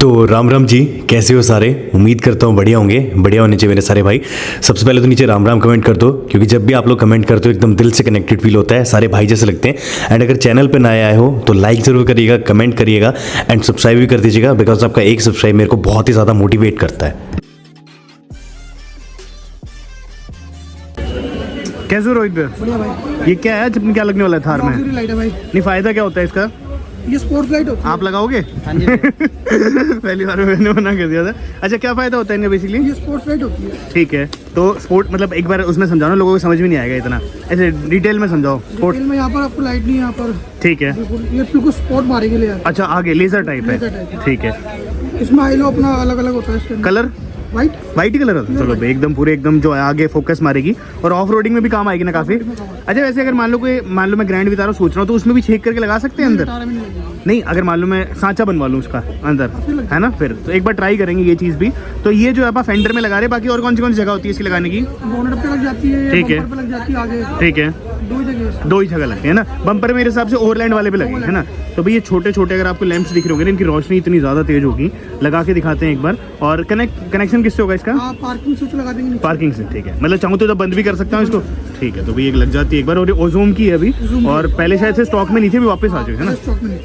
तो राम राम जी, कैसे हो सारे? उम्मीद करता हूँ बढ़िया होंगे। बढ़िया होने चाहिए मेरे सारे भाई। सबसे पहले तो नीचे राम राम कमेंट कर दो, क्योंकि जब भी आप लोग कमेंट करते हो एकदम दिल से कनेक्टेड फील होता है, सारे भाई जैसे लगते हैं। एंड अगर चैनल पे नए आए हो तो लाइक ज़रूर करिएगा, कमेंट करिएगा एंड सब्सक्राइब भी कर दीजिएगा, बिकॉज आपका एक सब्सक्राइब मेरे को बहुत ही ज़्यादा मोटिवेट करता है। कैसे हो रोहित भाई? ये क्या है, चिपन क्या लगने वाला है थार में? लाइट है भाई। नहीं, फायदा क्या होता है इसका? ये स्पोर्ट्स लाइट होती है। आप लगाओगे? हाँ जी। पहली बार मैंने मना कर दिया था। अच्छा, क्या फायदा होता है इनका बेसिकली? ये स्पोर्ट्स लाइट होती है। ठीक है, तो स्पोर्ट मतलब एक बार उसमें समझाओ ना, लोगों को समझ में नहीं आएगा इतना, ऐसे डिटेल में समझाओ। स्पोर्ट में यहाँ पर आपको लाइट नहीं है यहाँ पर। ठीक है, ये बिल्कुल स्पोर्ट मारे के लिए। अच्छा आगे लेजर टाइप है। ठीक है, इसमें आई लो अपना अलग अलग होता है। इसके कलर वाइट ही कलर होता है। चलो भाई, एकदम पूरे एकदम जो है आगे फोकस मारेगी और ऑफ रोडिंग में भी काम आएगी ना काफी। अच्छा, वैसे अगर मान लो मैं ग्रैंड विटारो सोच रहा हूँ, तो उसमें भी छेक करके लगा सकते हैं अंदर? नहीं, अगर मान लो मैं सांचा बनवा लूँ उसका अंदर, है ना, फिर तो एक बार ट्राई करेंगे ये चीज़ भी। तो ये जो आप फेंडर में लगा रहे, बाकी और कौन सी जगह होती है इसकी लगाने की? बोनट पे लग जाती है। ठीक है, लग जाती है आगे। ठीक है, दो ही जगह लगते हैं ना। बम्पर मेरे हिसाब से ओवरलैंड वाले पे लगे, है ना। तो भाई ये छोटे छोटे अगर आपको लैंप्स दिख रहे होंगे, इनकी रोशनी इतनी ज़्यादा तेज होगी। लगा के दिखाते हैं एक बार। और कनेक्शन किससे होगा इसका? पार्किंग स्विच लगा देंगे। पार्किंग से, ठीक है। मतलब चाहूँ तो बंद भी कर सकता हूँ इसको। ठीक है, तो भाई एक लग जाती है एक बार। और ओजोन की है अभी, और पहले शायद से स्टॉक में नहीं थी, अभी वापस आ जाए, है ना,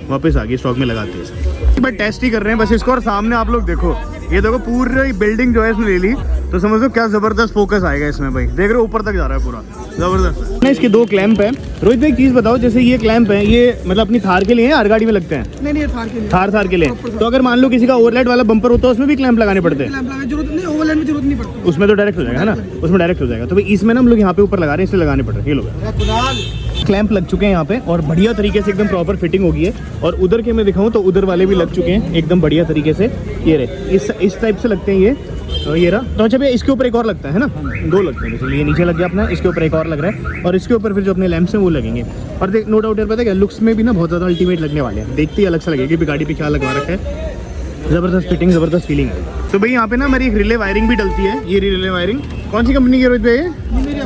वापस आ गई, स्टॉक में लगाते हैं। बट टेस्ट ही कर रहे हैं बस इसको। और सामने आप लोग देखो, ये देखो पूरी बिल्डिंग जो है इसने ले ली, तो समझ लो क्या जबरदस्त फोकस आएगा इसमें भाई। देख रहे हो ऊपर तक जा रहा है पूरा, जबरदस्त। इसके दो क्लैंप है। रोहित भाई एक चीज बताओ, जैसे ये क्लैंप है, ये मतलब अपनी थार के लिए है, हर गाड़ी में लगते हैं? नहीं, थार के लिए। थार के लिए। तो अगर मान लो किसी का ओवरलाइट वाला बम्पर होता है, उसमें भी क्लैंप लगाने पड़ते हैं? जरूरत नहीं, ओवरलाइट में जरूरत नहीं पड़ती। उसमें तो डायरेक्ट हो जाएगा, है ना, उसमें डायरेक्ट हो जाएगा। तो भाई इसमें ना हम लोग यहाँ पे ऊपर लगा रहे हैं, इसलिए लगाने पड़ रहे हैं। ये लोग क्लैंप लग चुके हैं यहाँ पे, और बढ़िया तरीके से एकदम प्रॉपर फिटिंग हो गई है। और उधर के मैं दिखाऊं तो उधर वाले भी लग चुके हैं एकदम बढ़िया तरीके से। ये रहे, इस टाइप से लगते हैं ये। तो ये रहा। तो अच्छा भैया, इसके ऊपर एक और लगता है ना? दो लगते हैं। चलिए, ये नीचे लग गया अपना, इसके ऊपर एक और लग रहा है, और इसके ऊपर फिर जो अपने लैंप्स हैं वो लगेंगे। और देख, नो डाउट यार, पता है क्या, लुक्स में भी ना बहुत ज़्यादा अल्टीमेट लगने वाले हैं। देखते ही अलग से लगेगी कि गाड़ी पे क्या लगवा रखा है। ज़बरदस्त फिटिंग, ज़बरदस्त फीलिंग है। तो भाई यहाँ पे ना मेरी एक रिले वायरिंग भी डलती है। ये रिले वायरिंग कौन सी कंपनी की रोहित भाई? मेरी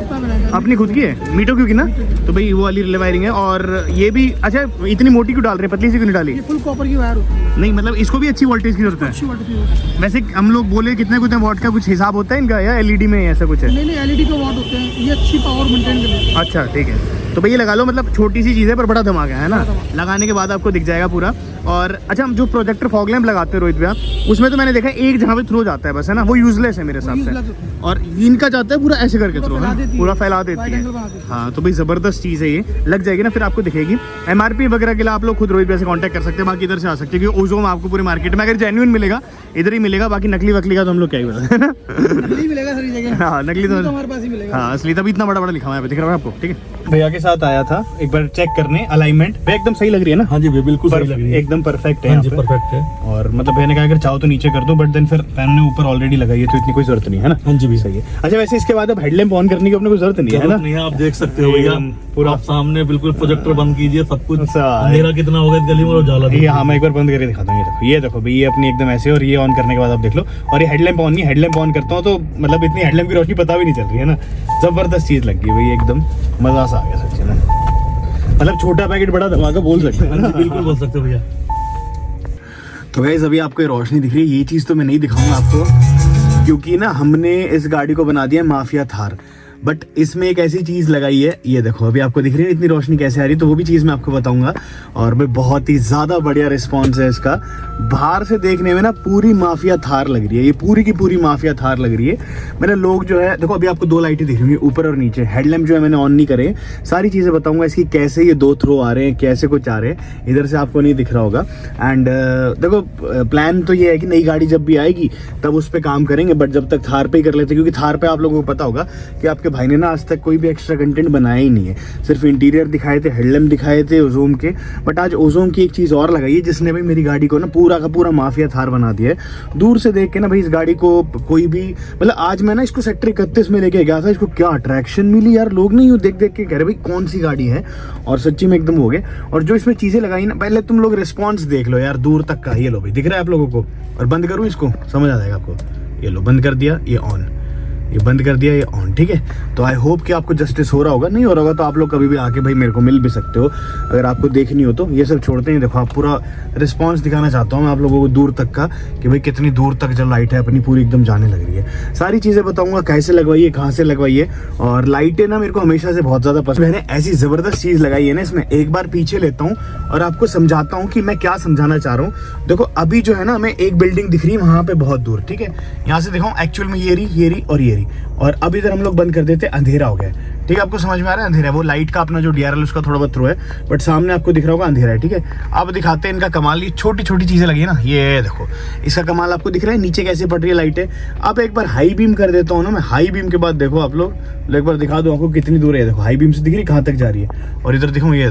अपनी खुद की है, मीटो क्यों की ना। तो भाई वो वाली रिले वायरिंग है। और ये भी अच्छा, इतनी मोटी क्यों डाल रहे हैं, पतली सी क्यों नहीं डाली? ये फुल कॉपर की वायर होती है। नहीं मतलब इसको भी अच्छी वोल्टेज की जरूरत है। वैसे हम लोग बोले कितने वॉट का कुछ हिसाब होता है इनका, या एलईडी में ऐसा कुछ है? नहीं, एलईडी का वॉट होते हैं, ये अच्छी पावर मेंटेन करते हैं। अच्छा ठीक है, तो भैया लगा लो। मतलब छोटी सी चीज़ है पर बड़ा धमाका है ना, लगाने के बाद आपको दिख जाएगा पूरा। और अच्छा, हम जो प्रोजेक्टर फॉग लैंप लगाते हैं रोहित भैया, उसमें तो मैंने देखा एक जहाँ पे थ्रो जाता है बस, है ना, वो यूजलेस है मेरे हिसाब से। और इनका जाता है पूरा ऐसे करके थ्रो, है पूरा फैला देती है। हाँ, तो भाई ज़बरदस्त चीज़ है, ये लग जाएगी ना, फिर आपको दिखेगी। एमआरपी वगैरह के लिए आप लोग खुद रोहित भैया से कांटेक्ट कर सकते हैं, बाकी इधर से आ सकते हैं, क्योंकि ओजोन आपको पूरे मार्केट में अगर जेन्युइन मिलेगा इधर ही मिलेगा, बाकी नकली वकली का तो हम लोग क्या ही बता, है ना। नकली मिलेगा सारी जगह। हाँ, नकली तो हमारे पास ही मिलेगा। हाँ, असली तभी इतना बड़ा लिखा हुआ है, दिख रहा है आपको? ठीक है, भैया के साथ आया था एक बार चेक करने अलाइनमेंट। भैया एकदम सही लग रही है ना? हाँ जी भैया, बिल्कुल सही लग रही है, एकदम परफेक्ट है। हाँ जी, परफेक्ट है। और मतलब भैया ने कहा अगर चाहो तो नीचे कर दो, बट देन फिर फैन ने ऊपर ऑलरेडी लगाई है, तो इतनी कोई जरूरत नहीं है ना। हाँ जी भी सही है। अच्छा, वैसे इसके बाद अब हेडलैम्प ऑन करने की अपने को जरूरत नहीं है ना? नहीं है, आप देख सकते हो भैया, पूरा आप सामने बिल्कुल प्रोजेक्टर बंद कीजिए, सब कुछ अंधेरा कितना होगा इस गली में, और उजाला। ये हाँ, मैं एक बार बंद करके दिखाता हूँ। ये देखो भाई, ये अपनी एकदम ऐसे, और ये ऑन करने के बाद आप देख लो। और ये हेडलैम्प ऑन नहीं, हेडलैम्प ऑन करता हूँ तो मतलब इतनी हेडलैम्प की रोशनी पता भी नहीं चल रही है ना। जबरदस्त चीज लग गई भाई, एकदम मजा सा आ गया सच्ची में। मतलब छोटा पैकेट बड़ा धमाका बोल सकते हैं। बिल्कुल बोल सकते हो भैया। तो गाइस, अभी आपको ये रोशनी दिख रही है, ये चीज़ तो मैं नहीं दिखाऊंगा आपको, क्योंकि ना हमने इस गाड़ी को बना दिया माफिया थार। बट इसमें एक ऐसी चीज लगाई है, ये देखो अभी आपको दिख रही है इतनी रोशनी कैसे आ रही है, तो वो भी चीज मैं आपको बताऊंगा। और भाई बहुत ही ज्यादा बढ़िया रिस्पॉन्स है इसका। बाहर से देखने में ना पूरी माफिया थार लग रही है, ये पूरी की पूरी माफिया थार लग रही है। मेरे लोग जो है देखो अभी आपको 2 लाइटें दिख रही होंगी ऊपर और नीचे, हेडलैम्प जो है मैंने ऑन नहीं करे, सारी चीजें बताऊंगा इसकी, कैसे ये 2 थ्रो आ रहे हैं, कैसे कुछ आ रहे हैं, इधर से आपको नहीं दिख रहा होगा। एंड देखो प्लान तो ये है कि नई गाड़ी जब भी आएगी तब उस पर काम करेंगे, बट जब तक थार पे ही कर लेते हैं, क्योंकि थार पे आप लोगों को पता होगा कि आपके भाई ने ना आज तक कोई भी एक्स्ट्रा कंटेंट बनाया ही नहीं है, सिर्फ इंटीरियर दिखाए थे, हेडलैम्प दिखाए थे ओज़ोन के। बट आज ओज़ोन की एक चीज़ और लगाई है जिसने भाई मेरी गाड़ी को ना पूरा का पूरा माफिया थार बना दिया है। दूर से देख के ना भाई इस गाड़ी को कोई भी, मतलब आज मैं ना इसको सेक्टर 31 में लेके गया था, इसको क्या अट्रैक्शन मिली यार, लोग नहीं देख देख के कह रहे भाई कौन सी गाड़ी है, और सच्ची में एकदम हो गए। और जो इसमें चीज़ें लगाई ना, पहले तुम लोग रिस्पॉन्स देख लो यार दूर तक का, ये लो भाई दिख रहा है आप लोगों को। और बंद करूँ इसको, समझ आ जाएगा आपको, ये लो बंद कर दिया, ये ऑन, ये बंद कर दिया, ये ऑन, ठीक है। तो आई होप कि आपको जस्टिस हो रहा होगा, नहीं हो रहा होगा तो आप लोग कभी भी आके भाई मेरे को मिल भी सकते हो अगर आपको देखनी हो तो। ये सब छोड़ते हैं, देखो आप पूरा रिस्पांस दिखाना चाहता हूँ मैं आप लोगों को दूर तक का, कि भाई कितनी दूर तक जो लाइट है अपनी पूरी एकदम जाने लग रही है। सारी चीज़ें बताऊँगा कैसे लगवाइए, कहाँ से लगवाइए। और लाइटें ना मेरे को हमेशा से बहुत ज़्यादा पसंद है, मैंने ऐसी ज़बरदस्त चीज़ लगाई है ना इसमें। एक बार पीछे लेता हूँ और आपको समझाता हूँ कि मैं क्या समझाना चाह रहा हूँ। देखो अभी जो है ना हमें एक बिल्डिंग दिख रही है वहाँ पे बहुत दूर, ठीक है, यहाँ से दिखाऊँ एक्चुअल में ये रही और ये रही, और अब इधर हम लोग बंद कर देते, अंधेरा हो गया, ठीक है। आपको समझ में आ रहा है अंधेरा है, वो लाइट का अपना जो DRL उसका थोड़ा बहुत थ्रो है, बट सामने आपको दिख रहा होगा अंधेरा है, ठीक है। अब दिखाते हैं इनका कमाल, ये छोटी छोटी चीजें लगी है ना, ये देखो इसका कमाल आपको दिख रहा है, नीचे कैसे पड़ रही है लाइटें। अब एक बार हाई बीम कर देता हूँ ना मैं, हाई बीम के बाद देखो आप लोग, एक बार दिखा दो आपको कितनी दूर है, देखो हाई बीम से दिख रही कहाँ तक जा रही है। और इधर देखो, ये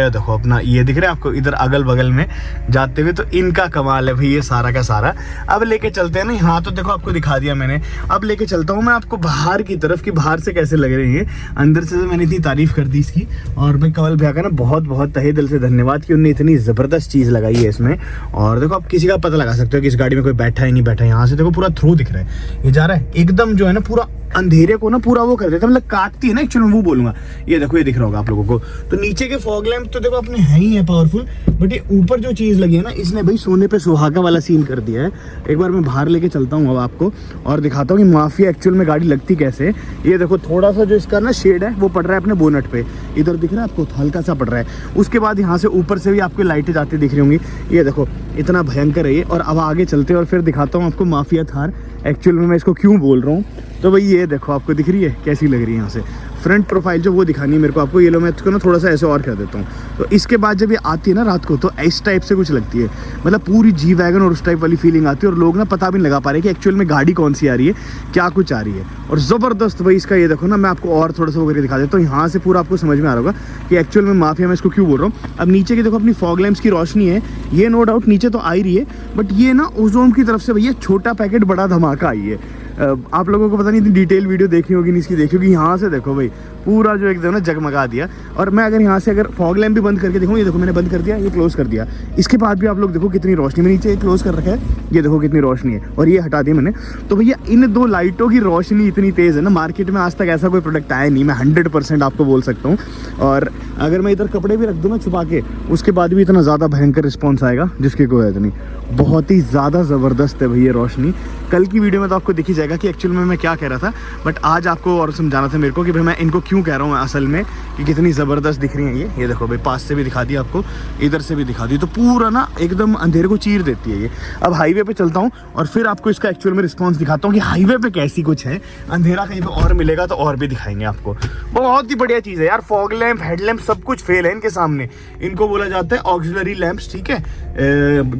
देखो अपना ये दिख रहा है आपको इधर अगल बगल में जाते हुए, तो इनका कमाल है भाई ये सारा का सारा। अब लेके चलते हैं ना, यहाँ तो देखो आपको दिखा दिया मैंने, अब लेके चलता हूँ मैं आपको बाहर की तरफ कि बाहर से कैसे लग रही है। अंदर से तो मैंने इतनी तारीफ कर दी इसकी, और मैं कमल भैया का ना बहुत बहुत तहे दिल से धन्यवाद कि उन्होंने इतनी ज़बरदस्त चीज़ लगाई है इसमें। और देखो आप किसी का पता लगा सकते हो कि इस गाड़ी में कोई बैठा है नहीं बैठा है, यहाँ से देखो पूरा थ्रू दिख रहा है, ये जा रहा है एकदम जो है ना पूरा अंधेरे को ना पूरा वो कर देता है, मतलब काटती है ना एक्चुअली, वो बोलूंगा। ये देखो ये दिख रहा होगा आप लोगों को, तो नीचे के फॉग लैंप तो देखो अपने है ही है पावरफुल, बट ये ऊपर जो चीज़ लगी है ना इसने भाई सोने पे सुहागा वाला सीन कर दिया है। एक बार मैं बाहर लेके चलता हूँ अब आपको और दिखाता हूँ कि माफिया एक्चुअल में गाड़ी लगती कैसे है। ये देखो थोड़ा सा जो इसका ना शेड है वो पड़ रहा है अपने बोनट पे, इधर दिख रहा है आपको हल्का सा पड़ रहा है। उसके बाद यहाँ से ऊपर से भी आपको लाइटें जाती दिख रही होंगी, ये देखो इतना भयंकर है ये। और अब आगे चलते हैं और फिर दिखाता हूँ आपको माफिया थार एक्चुअल में मैं इसको क्यों बोल रहा हूँ। तो भाई ये देखो आपको दिख रही है कैसी लग रही है, यहाँ से फ्रंट प्रोफाइल जो वो दिखानी है मेरे को आपको। ये लो मैं इसको ना थोड़ा सा ऐसे और कर देता हूँ, तो इसके बाद जब ये आती है ना रात को तो इस टाइप से कुछ लगती है, मतलब पूरी जी वैगन और उस टाइप वाली फीलिंग आती है, और लोग ना पता भी नहीं लगा पा रहे कि एक्चुअल में गाड़ी कौन सी आ रही है, क्या कुछ आ रही है। और ज़बरदस्त भाई इसका ये देखो ना, मैं आपको और थोड़ा सा वो करके दिखा देता हूँ, यहाँ से पूरा आपको समझ में आ रहा होगा कि एक्चुअल में माफिया मैं इसको क्यों बोल रहा हूँ। अब नीचे की देखो अपनी फॉग लैंप्स की रोशनी है, ये नो डाउट नीचे तो आ ही रही है, बट ये ना ओज़ोन की तरफ से भैया छोटा पैकेट बड़ा धमाका आई है। आप लोगों को पता नहीं इतनी डिटेल वीडियो देखी होगी नहीं इसकी, देखी होगी। यहाँ से देखो भाई पूरा जो एकदम ना जगमगा दिया। और मैं अगर यहाँ से अगर फॉग लैंप भी बंद करके देखूँ, ये देखो मैंने बंद कर दिया, ये क्लोज कर दिया, इसके बाद भी आप लोग देखो कितनी रोशनी, में नीचे क्लोज कर रखा है, ये देखो कितनी रोशनी है, और ये हटा दिया मैंने। तो भैया इन 2 लाइटों की रोशनी इतनी तेज़ है ना, मार्केट में आज तक ऐसा कोई प्रोडक्ट आया नहीं, मैं 100% आपको बोल सकता हूँ। और अगर मैं इधर कपड़े भी रख दूँ ना छुपा के, उसके बाद भी इतना ज़्यादा भयंकर रिस्पॉन्स आएगा जिसकी कोई हद नहीं। बहुत ही ज़्यादा ज़बरदस्त है भैया रोशनी। कल की वीडियो में तो आपको दिख ही जाएगा कि एक्चुअल में मैं क्या कह रहा था, बट आज आपको और समझाना था मेरे को कि भाई मैं इनको क्यों कह रहा हूँ असल में, कि कितनी ज़बरदस्त दिख रही है ये देखो भाई, पास से भी दिखा दी आपको, इधर से भी दिखा दी, तो पूरा ना एकदम अंधेरे को चीर देती है ये। अब हाईवे पे चलता हूँ और फिर आपको इसका एक्चुअल में रिस्पॉन्स दिखाता हूँ कि हाईवे पे कैसी कुछ है। अंधेरा कहीं पे और मिलेगा तो और भी दिखाएंगे आपको। बहुत ही बढ़िया चीज़ है यार, फॉग लैंप हेडलैम्प सब कुछ फेल है इनके सामने। इनको बोला जाता है ऑक्सिलरी लैंप्स, ठीक है,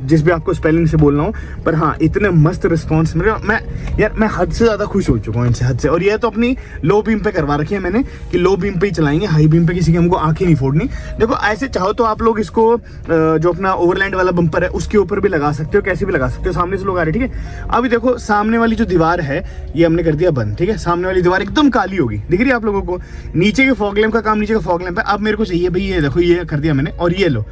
जिस भी आपको स्पेलिंग से बोलना हो, पर हाँ इतने मस्त रिस्पॉन्स मिले, मैं हद से ज़्यादा खुश हो चुका हूँ इनसे, हद से। और ये तो अपनी लो बीम पे करवा रखी है मैंने कि लो बीम पे ही चलाएंगे, हाई बीम पे किसी की हमको आंखें नहीं फोड़नी। देखो ऐसे चाहो तो आप लोग इसको जो अपना ओवरलैंड वाला बम्पर है उसके ऊपर भी लगा सकते हो, कैसे भी लगा सकते हो, सामने से लोग आ रहे हैं, ठीक है। अभी देखो सामने वाली जो दीवार है ये हमने कर दिया बंद, ठीक है, सामने वाली दीवार एकदम काली होगी, दिख रही है आप लोगों को। नीचे के फॉग लैंप का काम, नीचे का फॉग लैंप है। अब मेरे को चाहिए भाई ये देखो, ये कर दिया मैंने, और ये लो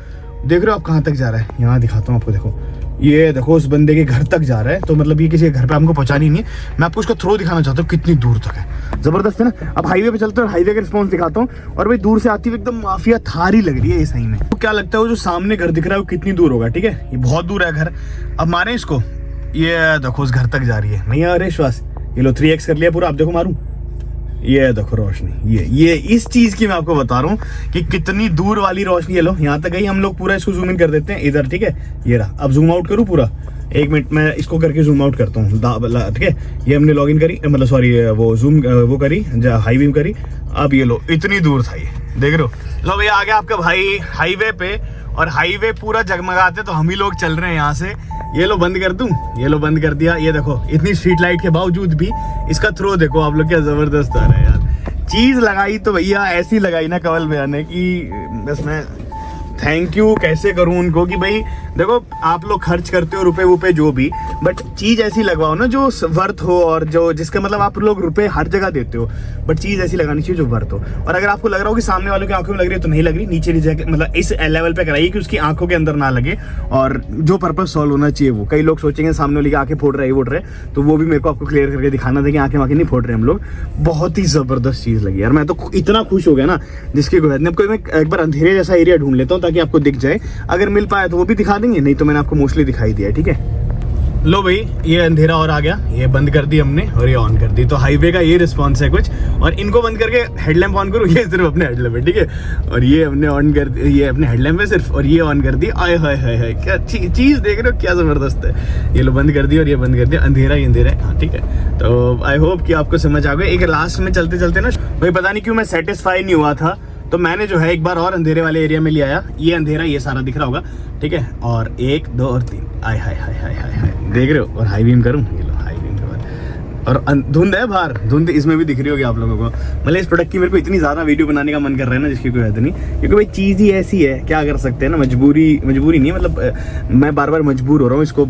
देख रहे हो आप कहाँ तक जा रहा है, यहाँ दिखाता हूँ आपको, देखो ये देखो उस बंदे के घर तक जा रहा है, तो मतलब ये किसी के घर पे हमको पहुंचानी नहीं है, मैं आपको उसका थ्रो दिखाना चाहता हूँ कितनी दूर तक है, जबरदस्त है ना। अब हाईवे पे चलते हैं और हाईवे का रिस्पॉन्स दिखाता हूँ। और भाई दूर से आती हुई एकदम माफिया थार ही लग रही है ये सही में। तो क्या लगता है वो जो सामने घर दिख रहा है वो कितनी दूर होगा, ठीक है, ये बहुत दूर है घर। अब मारे इसको, ये देखो उस घर तक जा रही है, नहीं आ रहे विश्वास, ये लो 3x कर लिया पूरा, आप देखो मारूं, ये देखो रोशनी, ये इस चीज की मैं आपको बता रहा हूँ कि कितनी दूर वाली रोशनी है। लो यहाँ तक गई, हम लोग पूरा इसको जूम इन कर देते हैं इधर, ठीक है। ये रहा, अब जूम आउट करूँ पूरा, 1 मिनट मैं इसको करके जूम आउट करता हूँ, ठीक है। ये हमने लॉग इन करी, मतलब सॉरी वो जूम वो करी, हाई बीम करी। अब ये लो इतनी दूर था, ये देख रहे हो। लो भैया आ गया आपका भाई हाईवे पे, और हाईवे पूरा जगमगाते तो हम ही लोग चल रहे हैं यहाँ से। ये लो बंद कर दूं, ये लो बंद कर दिया। ये देखो इतनी स्ट्रीट लाइट के बावजूद भी इसका थ्रो देखो आप लोग, क्या जबरदस्त आ रहा है यार। चीज लगाई तो भैया ऐसी लगाई ना कवल भैया ने कि बस मैं थैंक यू कैसे करूं उनको कि भाई देखो आप लोग खर्च करते हो रुपए वुपे जो भी, बट चीज ऐसी लगवाओ ना जो वर्थ हो, और जो जिसका मतलब आप लोग रुपए हर जगह देते हो, बट चीज ऐसी लगानी चाहिए जो वर्थ हो। और अगर आपको लग रहा हो कि सामने वालों की आंखों में लग रही है तो नहीं लग रही, नीचे नीचे मतलब इस लेवल पे कराइए कि उसकी आंखों के अंदर ना लगे, और जो पर्पज सॉल्व होना चाहिए वो। कई लोग सोचेंगे सामने वाली की आंखें फोड़ रहे, तो वो भी मेरे को आपको क्लियर करके दिखाना था कि आंखें वाँखें नहीं फोड़ रहे हम लोग। बहुत ही जबरदस्त चीज लगी यार, मैं तो इतना खुश हो गया ना जिसकी कोई नहीं। मैं एक बार अंधेरे जैसा एरिया ढूंढ लेता हूँ ताकि आपको दिख जाए, अगर मिल पाया तो वो भी दिखा देंगे, नहीं तो मैंने आपको मोस्टली दिखाई दिया है, ठीक है। लो भाई ये अंधेरा और आ गया, ये बंद कर दी हमने और ये ऑन कर दी, तो हाईवे का ये रिस्पॉन्स है कुछ। और इनको बंद करके हेडलैम्प ऑन करूँ, ये सिर्फ अपने हेडलैम्प है, ठीक है। और ये हमने ऑन कर दी, ये अपने हेडलैम्प है सिर्फ, और ये ऑन कर दी। आय हाय हाय हाय, क्या चीज देख रहे हो, क्या जबरदस्त है। ये लो बंद कर दी और ये बंद कर दिया, अंधेरा ही अंधेरा है, हाँ ठीक है। तो आई होप कि आपको समझ आ गया। एक लास्ट में चलते चलते ना भाई पता नहीं क्यों मैं सेटिस्फाई नहीं हुआ था, तो मैंने जो है एक बार और अंधेरे वाले एरिया में ले आया। ये अंधेरा ये सारा दिख रहा होगा, ठीक है। और 1 2 और 3, आय हाय हाय हाय हाय हाय, देख रहे हो। और हाई बीम करूँ, ये लो हाई बीम के बाद, और धुंध है बाहर, धुंध इसमें भी दिख रही होगी आप लोगों को। मतलब इस प्रोडक्ट की मेरे को इतनी ज़्यादा वीडियो बनाने का मन कर रहा है ना जिसकी कोई हद नहीं, क्योंकि भाई चीज़ ही ऐसी है, क्या कर सकते हैं ना। मजबूरी नहीं है, मतलब मैं बार बार मजबूर हो रहा हूँ इसको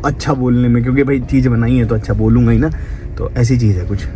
अच्छा बोलने में, क्योंकि भाई चीज़ बनाई है तो अच्छा बोलूँगा ही ना। तो ऐसी चीज़ है कुछ।